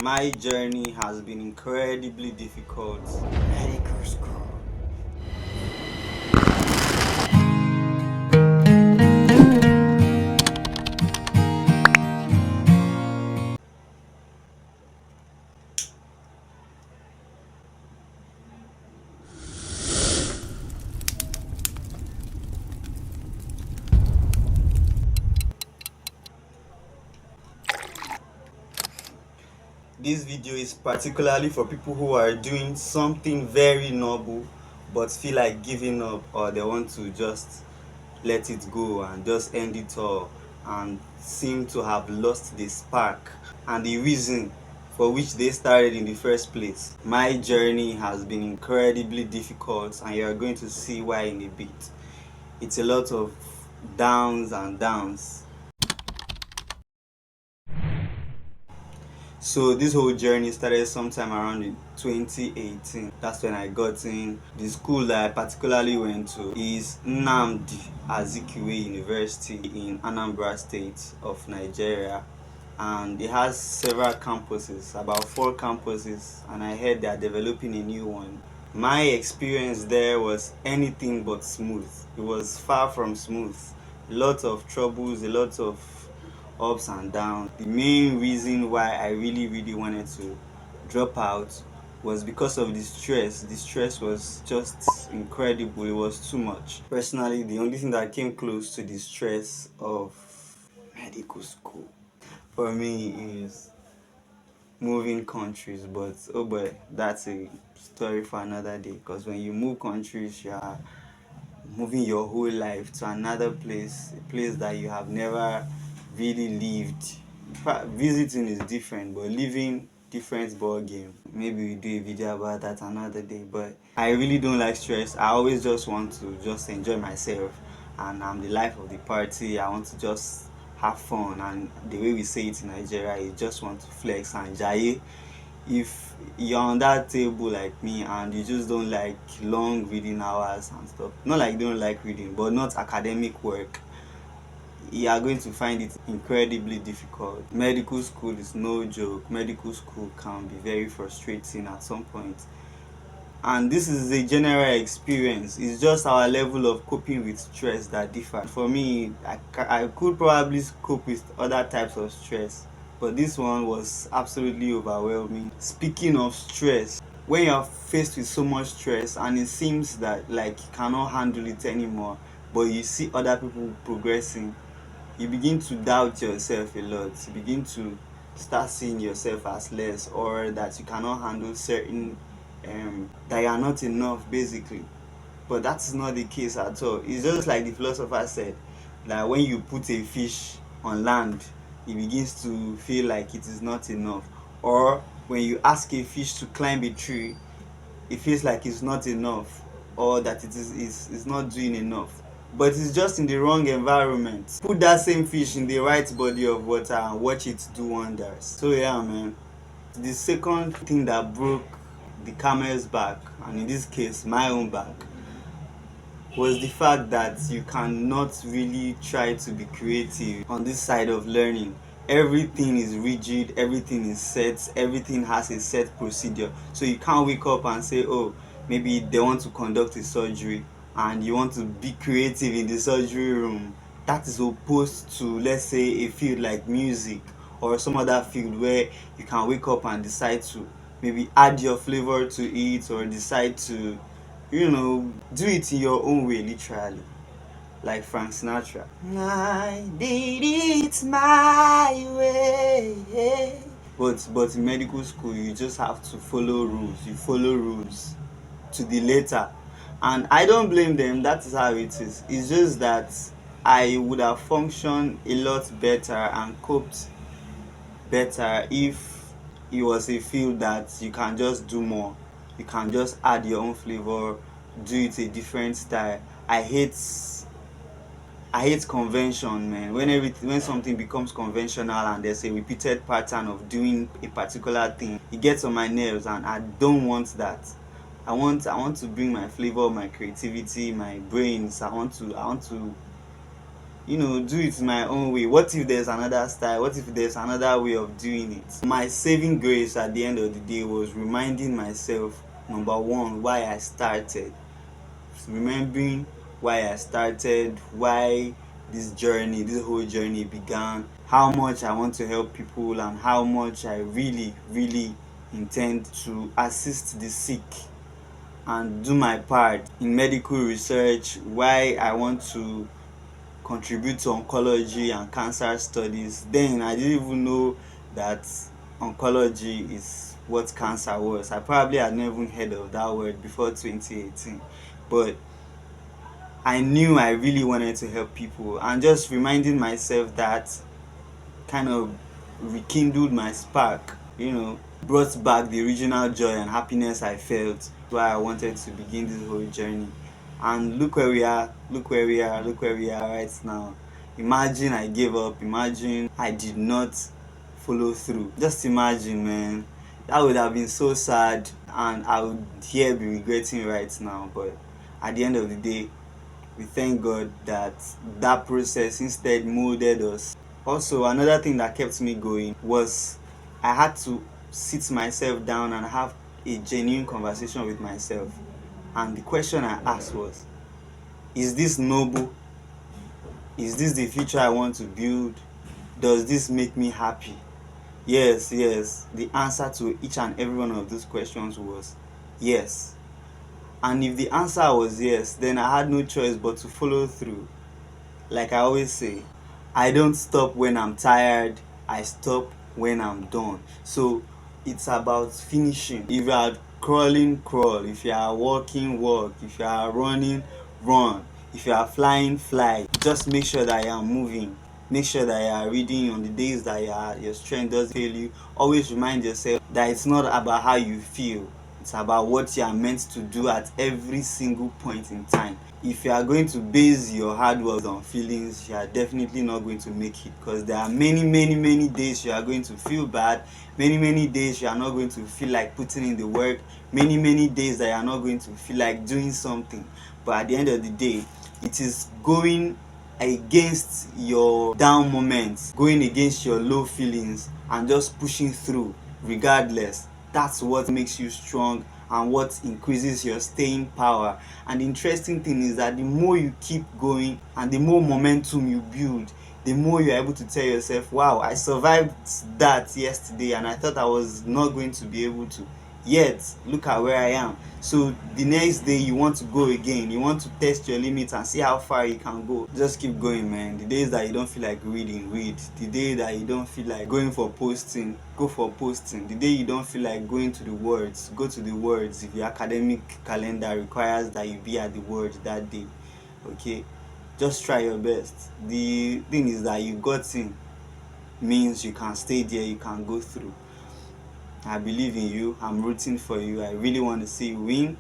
My journey has been incredibly difficult. Medical school. This video is particularly for people who are doing something very noble but feel like giving up, or they want to just let it go and just end it all and seem to have lost the spark and the reason for which they started in the first place. My journey has been incredibly difficult, and you are going to see why in a bit. It's a lot of downs and downs. So this whole journey started sometime around in 2018. That's when I got in. The school that I particularly went to is Nnamdi Azikiwe University in Anambra State of Nigeria, and it has several campuses, about 4 campuses, and I heard they are developing a new one. My experience there was anything but smooth. It was far from smooth. A lot of troubles, a lot of ups and downs. The main reason why I really wanted to drop out was because of the stress. The stress was just incredible. It was too much. Personally, the only thing that came close to the stress of medical school for me is moving countries, but oh boy, that's a story for another day. Because when you move countries, you are moving your whole life to another place, a place that you have never really lived. Visiting is different, but living different ball game. Maybe we do a video about that another day. But I really don't like stress. I always just want to just enjoy myself, and I'm the life of the party. I want to just have fun, and the way we say it in Nigeria is just want to flex and jaye. If you're on that table like me and you just don't like long reading hours and stuff, not like you don't like reading, but not academic work, you are going to find it incredibly difficult. Medical school is no joke. Medical school can be very frustrating at some point, and this is a general experience. It's just our level of coping with stress that differ. For me, I could probably cope with other types of stress, but this one was absolutely overwhelming. Speaking of stress, when you're faced with so much stress and it seems that like you cannot handle it anymore, but you see other people progressing, you begin to doubt yourself a lot. You begin to start seeing yourself as less, or that you cannot handle certain that you are not enough basically. But that's not the case at all. It's just like the philosopher said, that when you put a fish on land, it begins to feel like it is not enough. Or when you ask a fish to climb a tree, it feels like it's not enough, or that is not doing enough. But it's just in the wrong environment. Put that same fish in the right body of water and watch it do wonders. So yeah, man. The second thing that broke the camel's back, and in this case my own back, was the fact that you cannot really try to be creative on this side of learning. Everything is rigid, everything is set, everything has a set procedure. So you can't wake up and say, oh, maybe they want to conduct a surgery and you want to be creative in the surgery room. That is opposed to, let's say, a field like music or some other field where you can wake up and decide to maybe add your flavor to it, or decide to, do it in your own way, literally, like Frank Sinatra. I did it my way. But in medical school, you just have to follow rules. You follow rules to the letter, and I don't blame them. That is how it is. It's just that I would have functioned a lot better and coped better if it was a field that you can just do more. You can just add your own flavor, do it a different style. I hate convention, man. When something becomes conventional and there's a repeated pattern of doing a particular thing, it gets on my nerves, and I don't want that. I want to bring my flavor, my creativity, my brains. I want to do it my own way. What if there's another style? What if there's another way of doing it? My saving grace at the end of the day was reminding myself, number one, why I started. Remembering why I started, why this whole journey began, how much I want to help people, and how much I really, really intend to assist the sick and do my part in medical research, why I want to contribute to oncology and cancer studies. Then I didn't even know that oncology is what cancer was. I probably had never even heard of that word before 2018. But I knew I really wanted to help people, and just reminding myself that kind of rekindled my spark, brought back the original joy and happiness I felt why I wanted to begin this whole journey. And look where we are, look where we are, look where we are right now. Imagine I gave up, imagine I did not follow through. Just imagine, man. That would have been so sad, and I would here be regretting right now. But at the end of the day, we thank God that that process instead molded us. Also, another thing that kept me going was I had to sit myself down and have a genuine conversation with myself. And the question I asked was, is this noble? Is this the future I want to build? Does this make me happy? Yes. The answer to each and every one of those questions was yes. And if the answer was yes, then I had no choice but to follow through. Like I always say, I don't stop when I'm tired, I stop when I'm done. So it's about finishing. If you are crawling, crawl. If you are walking, walk. If you are running, run. If you are flying, fly. Just make sure that you are moving. Make sure that you are reading on the days that your strength doesn't fail you. Always remind yourself that it's not about how you feel. It's about what you are meant to do at every single point in time. If you are going to base your hard work on feelings, you are definitely not going to make it, because there are many days you are going to feel bad, many days you are not going to feel like putting in the work, many days that you are not going to feel like doing something. But at the end of the day, it is going against your down moments, going against your low feelings, and just pushing through regardless. That's what makes you strong and what increases your staying power. And the interesting thing is that the more you keep going and the more momentum you build, the more you're able to tell yourself, wow, I survived that yesterday and I thought I was not going to be able to. Yet, look at where I am. So the next day you want to go again, you want to test your limits and see how far you can go. Just keep going, man. The days that you don't feel like reading, read. The day that you don't feel like going for posting, go for posting. The day you don't feel like going to the words, go to the words. If your academic calendar requires that you be at the words that day, okay, just try your best. The thing is that you got in means you can stay there, you can go through. I believe in you. I'm rooting for you. I really want to see you win.